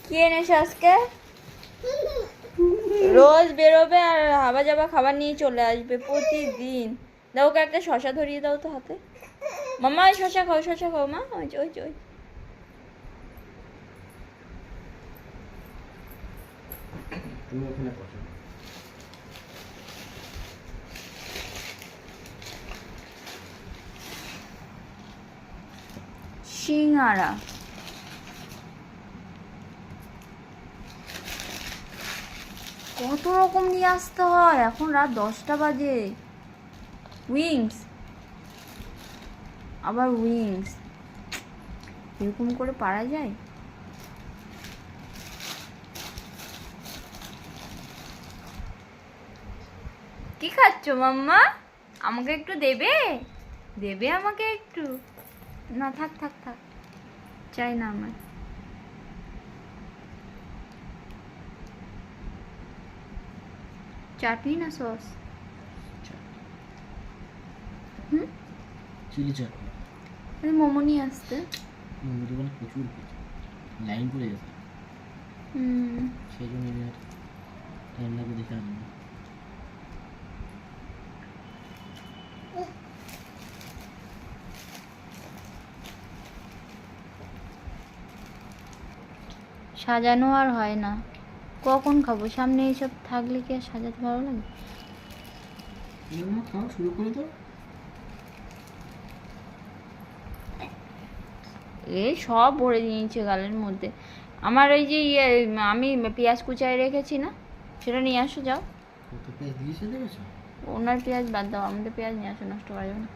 কি এনেছো আজকে? রোজ বেরোবে আর হাবা যাবা খাবার নিয়ে চলে আসবে প্রতিদিন। দাও ওকে একটা শশা ধরিয়ে দাও তো হাতে। মাম্মা ওই শশা খাও মা। ওই যে, ওই যে, ওই। তুমি ওখানে বসো। সিঙ্গারা। কত রকম নিয়ে আসতে হয়, এখন রাত 10টা বাজে। উইংস, আবার উইংস, এরকম করে পারা যায়? কি খাচ্ছ মাম্মা? আমাকে একটু দেবে? দেবে আমাকে একটু? না থাক থাক থাক, চাই না আমার। চাটনি না সস? হুম, চিলি চাটনি। মোমো নিয়ে আসতে। মোমোর দোকানে প্রচুর লাইন পড়ে গেছে, সেই জন্য টাইম লাগবে দেখে আনবো। সাজানো আর হয় না, কখন খাবো? সামনে এইসব থাকলে কি আর সাজাতে ভালো লাগে? মোমো খাওয়া শুরু করে দাও। এই সব ভরে নিয়েছে গালের মধ্যে। আমার ওই যে আমি পেঁয়াজ কুচায় রেখেছি না, সেটা নিয়ে আসো যাও। কত পেঁয়াজ দিয়েছে দেখেছো? ওনার পেঁয়াজ বাদ দাও, আমাদের পেঁয়াজ নিয়ে আসো, নষ্ট করা যাবে না।